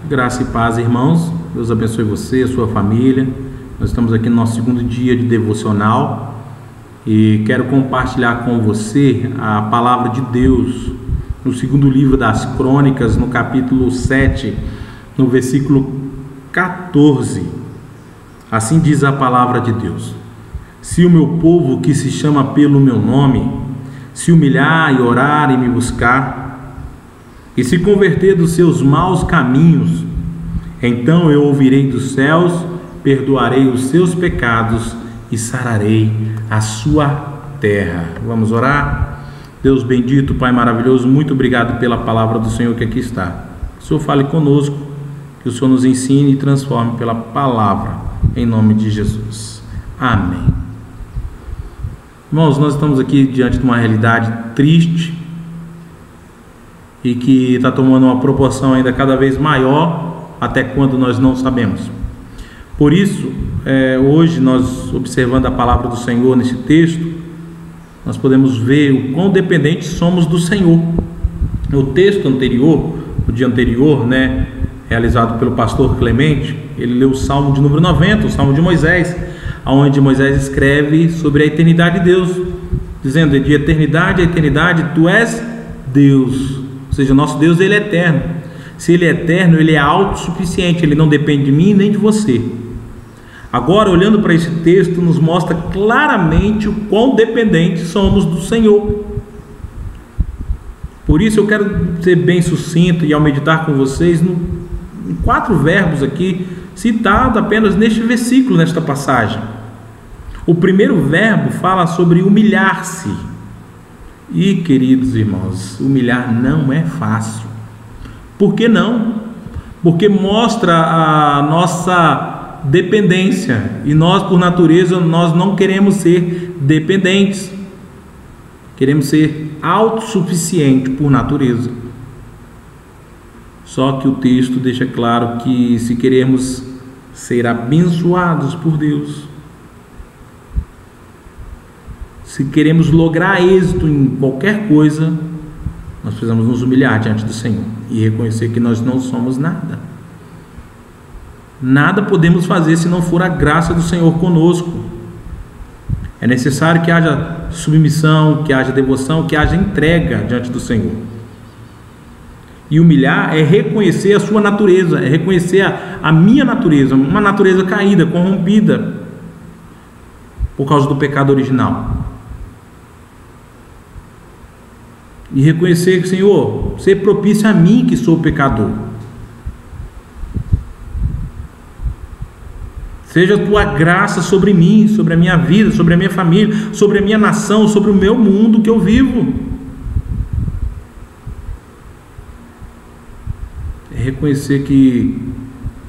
Graça e paz, irmãos. Deus abençoe você, a sua família. Nós estamos aqui no nosso segundo dia de devocional e quero compartilhar com você a palavra de Deus no segundo livro das Crônicas, no capítulo 7, no versículo 14. Assim diz a palavra de Deus: se o meu povo, que se chama pelo meu nome, se humilhar e orar e me buscar, e se converter dos seus maus caminhos, então eu ouvirei dos céus, perdoarei os seus pecados e sararei a sua terra. Vamos orar? Deus bendito, Pai maravilhoso, muito obrigado pela palavra do Senhor que aqui está. Que o Senhor fale conosco, que o Senhor nos ensine e transforme pela palavra, em nome de Jesus. Amém. Irmãos, nós estamos aqui diante de uma realidade triste e que está tomando uma proporção ainda cada vez maior, até quando nós não sabemos. Por isso, hoje nós, observando a palavra do Senhor nesse texto, nós podemos ver o quão dependentes somos do Senhor. No texto anterior, o dia anterior, realizado pelo pastor Clemente, ele leu o Salmo de número 90, o Salmo de Moisés, onde Moisés escreve sobre a eternidade de Deus, dizendo: de eternidade a eternidade, tu és Deus. Ou seja, nosso Deus, ele é eterno. Se ele é eterno, ele é autossuficiente, ele não depende de mim nem de você. Agora, olhando para esse texto, nos mostra claramente o quão dependentes somos do Senhor. Por isso eu quero ser bem sucinto e ao meditar com vocês em 4 verbos aqui, citados apenas neste versículo, nesta passagem. O primeiro verbo fala sobre humilhar-se. E, queridos irmãos, humilhar não é fácil. Por que não? Porque mostra a nossa dependência, e nós, por natureza, nós não queremos ser dependentes, queremos ser autossuficientes por natureza. Só que o texto deixa claro que se queremos ser abençoados por Deus, se queremos lograr êxito em qualquer coisa, nós precisamos nos humilhar diante do Senhor e reconhecer que nós não somos nada. Nada podemos fazer se não for a graça do Senhor conosco. É necessário que haja submissão, que haja devoção, que haja entrega diante do Senhor. E humilhar é reconhecer a sua natureza, é reconhecer a minha natureza, uma natureza caída, corrompida por causa do pecado original. E reconhecer que, Senhor, ser propício a mim que sou pecador. Seja a tua graça sobre mim, sobre a minha vida, sobre a minha família, sobre a minha nação, sobre o meu mundo que eu vivo. É reconhecer que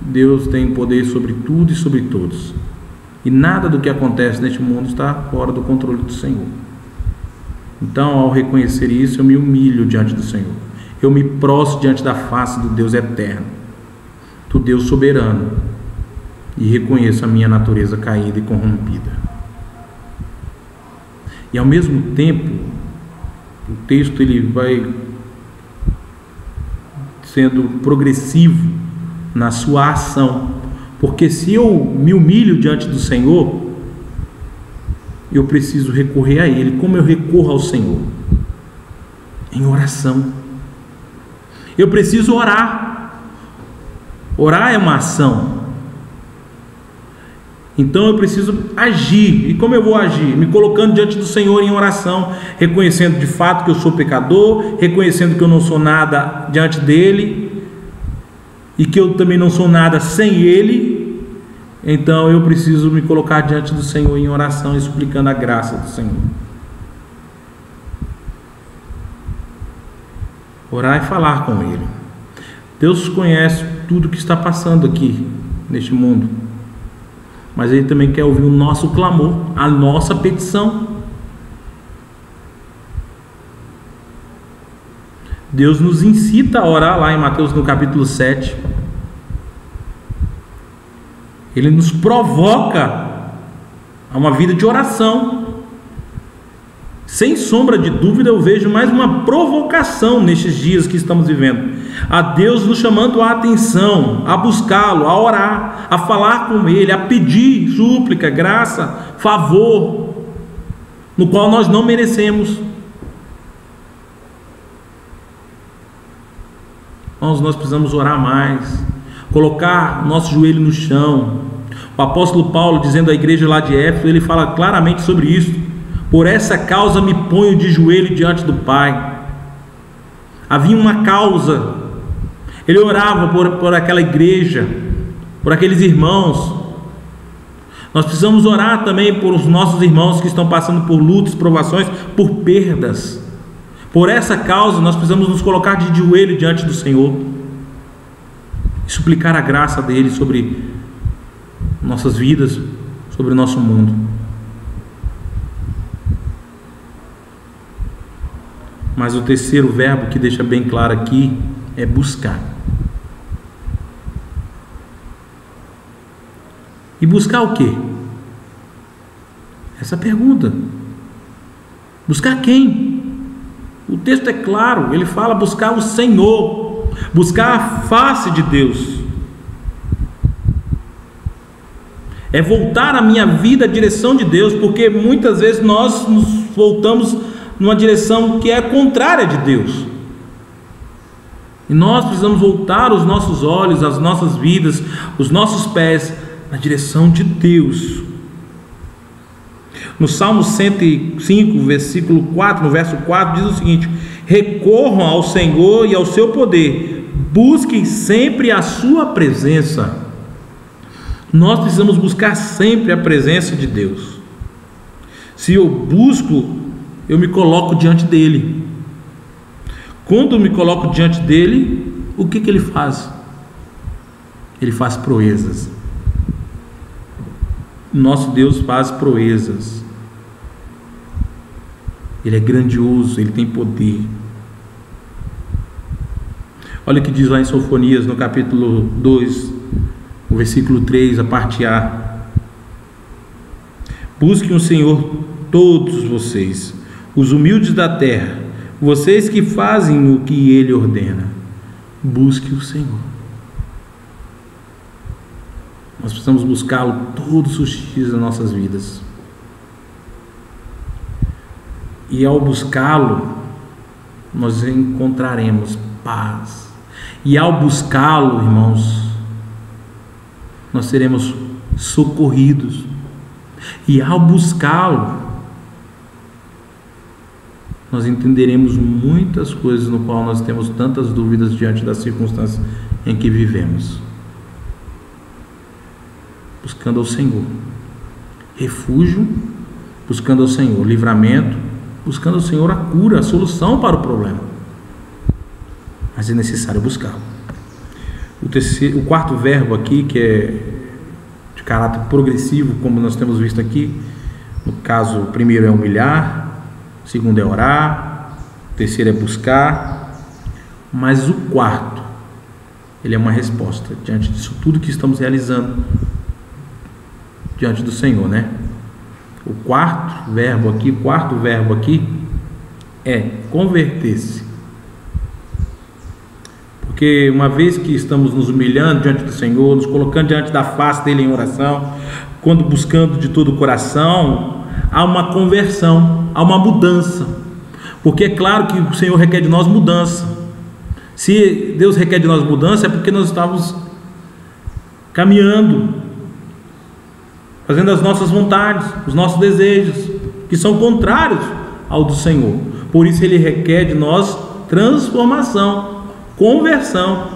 Deus tem poder sobre tudo e sobre todos. E nada do que acontece neste mundo está fora do controle do Senhor. Então, ao reconhecer isso, eu me humilho diante do Senhor. Eu me prostro diante da face do Deus eterno, do Deus soberano, e reconheço a minha natureza caída e corrompida. E ao mesmo tempo, o texto ele vai sendo progressivo na sua ação, porque se eu me humilho diante do Senhor, eu preciso recorrer a Ele. Como eu recorro ao Senhor? Em oração. Eu preciso orar. Orar é uma ação. Então eu preciso agir. E como eu vou agir? Me colocando diante do Senhor em oração, reconhecendo de fato que eu sou pecador, reconhecendo que eu não sou nada diante dEle, e que eu também não sou nada sem Ele. Então eu preciso me colocar diante do Senhor em oração e suplicando a graça do Senhor. Orar e falar com Ele. Deus conhece tudo que está passando aqui neste mundo, mas Ele também quer ouvir o nosso clamor, a nossa petição. Deus nos incita a orar lá em Mateus no capítulo 7. Ele nos provoca a uma vida de oração. Sem sombra de dúvida, eu vejo mais uma provocação nestes dias que estamos vivendo. a Deus nos chamando a atenção, a buscá-lo, a orar, a falar com Ele, a pedir súplica, graça, favor, no qual nós não merecemos. Irmãos, nós precisamos orar mais, colocar nosso joelho no chão. O apóstolo Paulo, dizendo à igreja lá de Éfeso, ele fala claramente sobre isso: por essa causa me ponho de joelho diante do Pai. Havia uma causa, ele orava por aquela igreja, por aqueles irmãos. Nós precisamos orar também por os nossos irmãos que estão passando por lutas, provações, por perdas. Por essa causa nós precisamos nos colocar de joelho diante do Senhor e suplicar a graça dele sobre nossas vidas, sobre o nosso mundo. Mas o terceiro verbo que deixa bem claro aqui é buscar. E buscar o quê? Essa pergunta. Buscar quem? O texto é claro, ele fala buscar o Senhor, buscar a face de Deus. É voltar a minha vida à direção de Deus, porque muitas vezes nós nos voltamos numa direção que é contrária de Deus. E nós precisamos voltar os nossos olhos, as nossas vidas, os nossos pés na direção de Deus. No Salmo 105, versículo 4, no verso 4, diz o seguinte: recorram ao Senhor e ao seu poder, busquem sempre a sua presença. Nós precisamos buscar sempre a presença de Deus. Se eu busco, eu me coloco diante dele. Quando eu me coloco diante dele, o que ele faz? Ele faz proezas. Nosso Deus faz proezas. Ele é grandioso, ele tem poder. Olha o que diz lá em Sofonias, no capítulo 2, o versículo 3, a parte A: busquem o Senhor todos vocês, os humildes da terra, vocês que fazem o que ele ordena. Busque o Senhor. Nós precisamos buscá-lo todos os dias das nossas vidas. E ao buscá-lo, nós encontraremos paz. E ao buscá-lo, irmãos, nós seremos socorridos. E ao buscá-lo, nós entenderemos muitas coisas no qual nós temos tantas dúvidas diante das circunstâncias em que vivemos. Buscando ao Senhor refúgio, buscando ao Senhor livramento, buscando ao Senhor a cura, a solução para o problema. Mas é necessário buscá-lo. O quarto verbo aqui, que é de caráter progressivo, como nós temos visto aqui, no caso, o primeiro é humilhar, o segundo é orar, o terceiro é buscar, mas o quarto, ele é uma resposta diante disso tudo que estamos realizando diante do Senhor, né? O quarto verbo aqui é converter-se. Porque uma vez que estamos nos humilhando diante do Senhor, nos colocando diante da face dele em oração, quando buscando de todo o coração, há uma conversão, há uma mudança. Porque é claro que o Senhor requer de nós mudança. Se Deus requer de nós mudança, é porque nós estamos caminhando, fazendo as nossas vontades, os nossos desejos, que são contrários ao do Senhor. Por isso ele requer de nós transformação, conversão,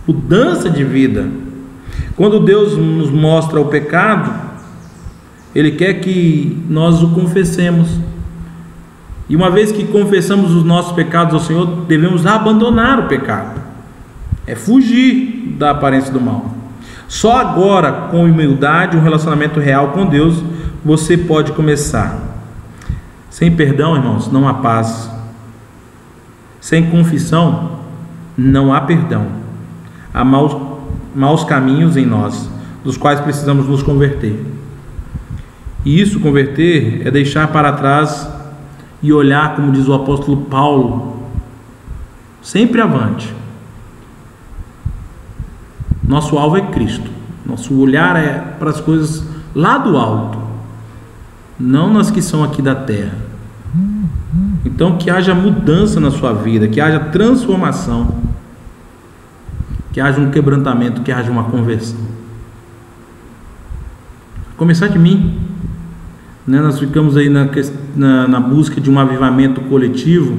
mudança de vida. Quando Deus nos mostra o pecado, ele quer que nós o confessemos. E uma vez que confessamos os nossos pecados ao Senhor, devemos abandonar o pecado. É fugir da aparência do mal. Só agora, com humildade, um relacionamento real com Deus, você pode começar. Sem perdão, irmãos, não há paz. Sem confissão, não há perdão. Há maus caminhos em nós, dos quais precisamos nos converter. E isso, converter, é deixar para trás e olhar, como diz o apóstolo Paulo, sempre avante. Nosso alvo é Cristo. Nosso olhar é para as coisas lá do alto, não nas que são aqui da terra. Então, que haja mudança na sua vida, que haja transformação, que haja um quebrantamento, que haja uma conversão. Começar de mim, né? Nós ficamos aí na busca de um avivamento coletivo,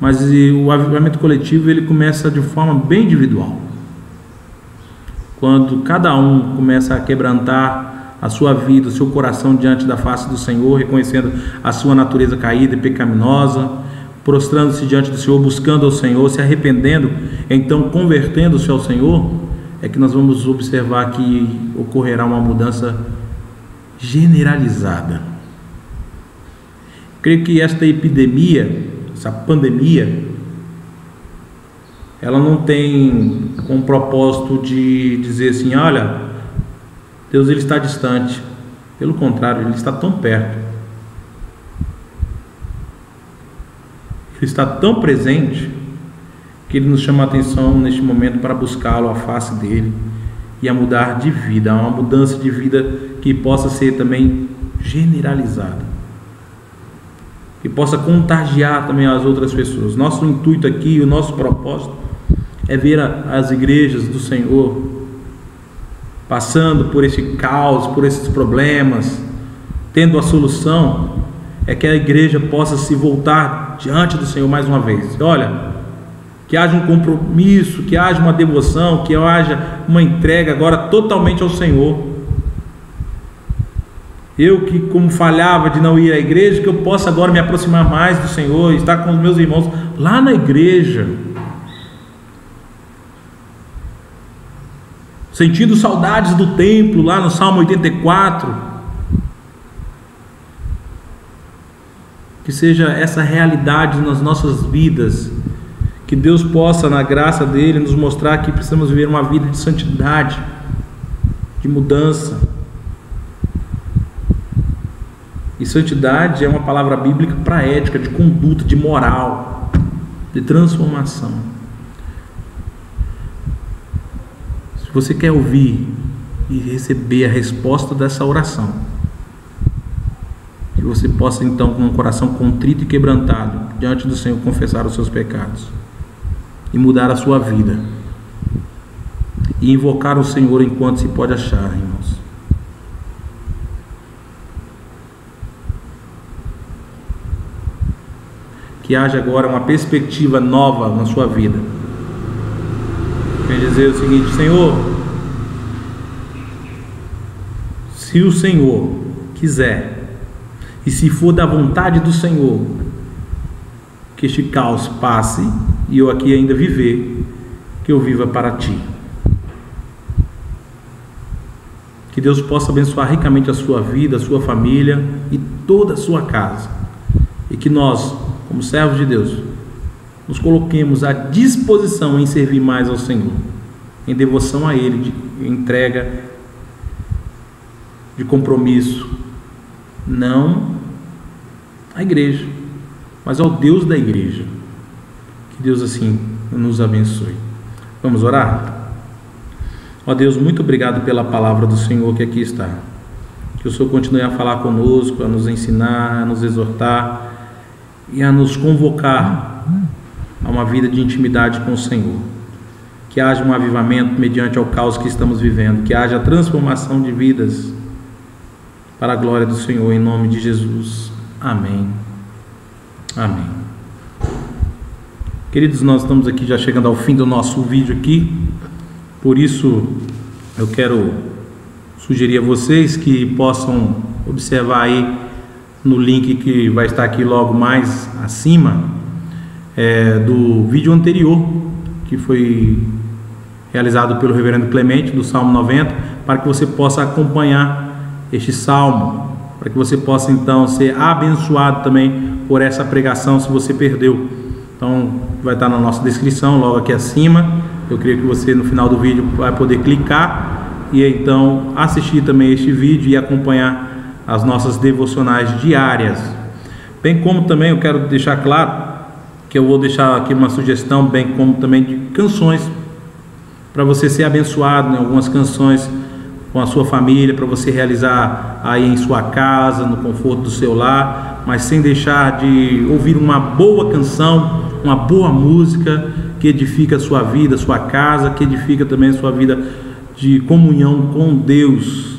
mas o avivamento coletivo ele começa de forma bem individual. Quando cada um começa a quebrantar a sua vida, o seu coração diante da face do Senhor, reconhecendo a sua natureza caída e pecaminosa, prostrando-se diante do Senhor, buscando ao Senhor, se arrependendo, então convertendo-se ao Senhor, é que nós vamos observar que ocorrerá uma mudança generalizada. Creio que esta epidemia, essa pandemia, ela não tem um propósito de dizer assim, olha, Deus ele está distante. Pelo contrário, ele está tão perto. Ele está tão presente que ele nos chama a atenção neste momento para buscá-lo, a face dele, e a mudar de vida, uma mudança de vida que possa ser também generalizada, que possa contagiar também as outras pessoas. Nosso intuito aqui, o nosso propósito é ver as igrejas do Senhor passando por esse caos, por esses problemas, tendo a solução, é que a igreja possa se voltar diante do Senhor mais uma vez. Olha, que haja um compromisso, que haja uma devoção, que haja uma entrega agora totalmente ao Senhor. Eu que como falhava de não ir à igreja, que eu possa agora me aproximar mais do Senhor, estar com os meus irmãos lá na igreja, sentindo saudades do templo, lá no Salmo 84, que seja essa realidade nas nossas vidas, que Deus possa, na graça dele, nos mostrar que precisamos viver uma vida de santidade, de mudança. E santidade é uma palavra bíblica para ética, de conduta, de moral, de transformação. Se você quer ouvir e receber a resposta dessa oração, que você possa então, com um coração contrito e quebrantado, diante do Senhor, confessar os seus pecados e mudar a sua vida e invocar o Senhor enquanto se pode achar, irmãos. Que haja agora uma perspectiva nova na sua vida. Quer dizer o seguinte: Senhor, se o Senhor quiser, e se for da vontade do Senhor, que este caos passe e eu aqui ainda viver, que eu viva para Ti. Que Deus possa abençoar ricamente a sua vida, a sua família e toda a sua casa. E que nós, como servos de Deus, nos coloquemos à disposição em servir mais ao Senhor, em devoção a Ele, de entrega, de compromisso, não à igreja, mas ao Deus da igreja. Que Deus assim nos abençoe. Vamos orar? Ó Deus, muito obrigado pela palavra do Senhor que aqui está. Que o Senhor continue a falar conosco, a nos ensinar, a nos exortar e a nos convocar a uma vida de intimidade com o Senhor. Que haja um avivamento mediante ao caos que estamos vivendo, que haja transformação de vidas para a glória do Senhor, em nome de Jesus. Amém. Amém. Queridos, nós estamos aqui já chegando ao fim do nosso vídeo aqui, por isso eu quero sugerir a vocês que possam observar aí no link que vai estar aqui logo mais acima, do vídeo anterior, que foi realizado pelo reverendo Clemente, do Salmo 90, para que você possa acompanhar este salmo, para que você possa então ser abençoado também por essa pregação, se você perdeu. Então vai estar na nossa descrição, logo aqui acima. Eu creio que você no final do vídeo vai poder clicar e então assistir também este vídeo e acompanhar as nossas devocionais diárias. Bem como também eu quero deixar claro que eu vou deixar aqui uma sugestão, bem como também de canções, para você ser abençoado, né? Algumas canções com a sua família, para você realizar aí em sua casa, no conforto do seu lar, mas sem deixar de ouvir uma boa canção, uma boa música que edifica a sua vida, a sua casa, que edifica também a sua vida de comunhão com Deus.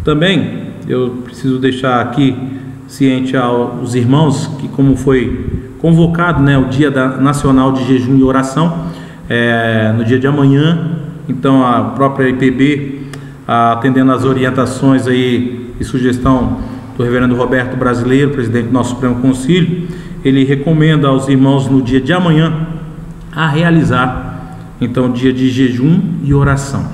Também eu preciso deixar aqui ciente aos irmãos que, como foi convocado, né, o Dia Nacional de Jejum e Oração, no dia de amanhã, então a própria IPB, atendendo às orientações aí e sugestão do reverendo Roberto Brasileiro, presidente do nosso Supremo Concílio, ele recomenda aos irmãos no dia de amanhã a realizar então o dia de jejum e oração.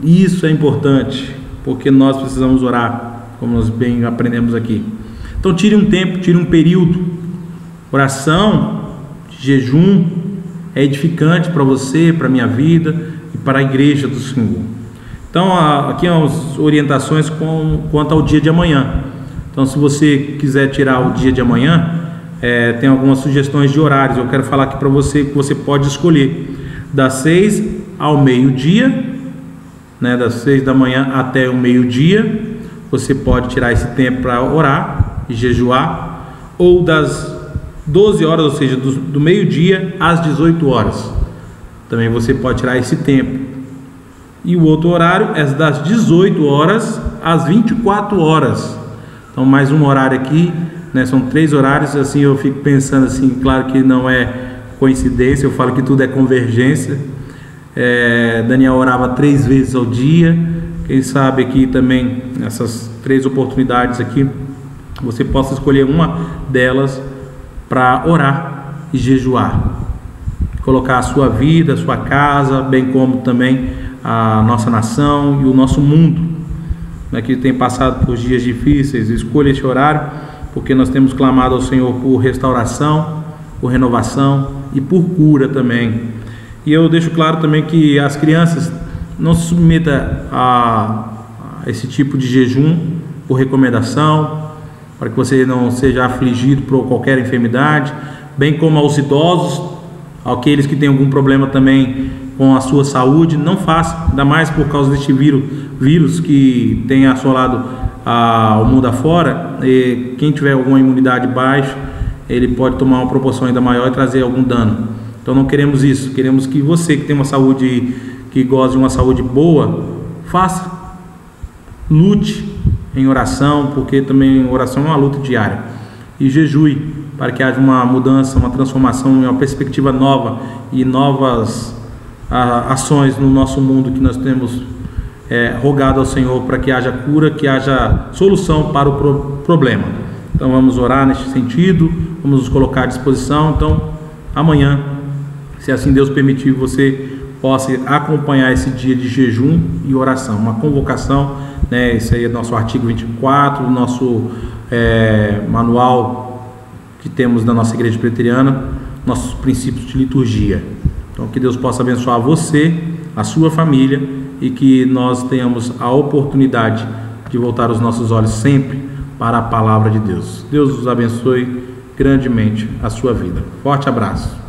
Isso é importante, porque nós precisamos orar, como nós bem aprendemos aqui. Então tire um tempo, tire um período. Oração, jejum é edificante para você, para a minha vida e para a igreja do Senhor. Então aqui as orientações quanto ao dia de amanhã. Então, se você quiser tirar o dia de amanhã, tem algumas sugestões de horários. Eu quero falar aqui para você que você pode escolher das 6 ao meio-dia, né, das 6 da manhã até o meio-dia. Você pode tirar esse tempo para orar e jejuar, ou das 12 horas, ou seja, do meio-dia às 18 horas. Também você pode tirar esse tempo. E o outro horário é das 18 horas às 24 horas. Então, mais um horário aqui, né? São 3 horários. Assim, eu fico pensando assim, claro que não é coincidência, eu falo que tudo é convergência. Daniel orava 3 vezes ao dia. Quem sabe aqui também, essas 3 oportunidades aqui, você possa escolher uma delas para orar e jejuar. Colocar a sua vida, a sua casa, bem como também a nossa nação e o nosso mundo, né, que tem passado por dias difíceis. Escolha esse horário, porque nós temos clamado ao Senhor por restauração, por renovação e por cura também. E eu deixo claro também que as crianças não se submetam a esse tipo de jejum por recomendação, para que você não seja afligido por qualquer enfermidade, bem como aos idosos, aqueles que têm algum problema também com a sua saúde. Não faça, ainda mais por causa deste vírus que tem assolado o mundo afora. E quem tiver alguma imunidade baixa, ele pode tomar uma proporção ainda maior e trazer algum dano. Então não queremos isso. Queremos que você que tem uma saúde, que goza de uma saúde boa, faça, lute em oração, porque também oração é uma luta diária, e jejue para que haja uma mudança, uma transformação, uma perspectiva nova e novas ações no nosso mundo, que nós temos rogado ao Senhor para que haja cura, que haja solução para o problema. Então vamos orar neste sentido, vamos nos colocar à disposição. Então amanhã, se assim Deus permitir, você possa acompanhar esse dia de jejum e oração, uma convocação, né? Esse aí é nosso artigo 24, nosso manual que temos da nossa igreja presbiteriana, nossos princípios de liturgia. Então que Deus possa abençoar você, a sua família, e que nós tenhamos a oportunidade de voltar os nossos olhos sempre para a palavra de Deus. Deus os abençoe grandemente a sua vida. Forte abraço.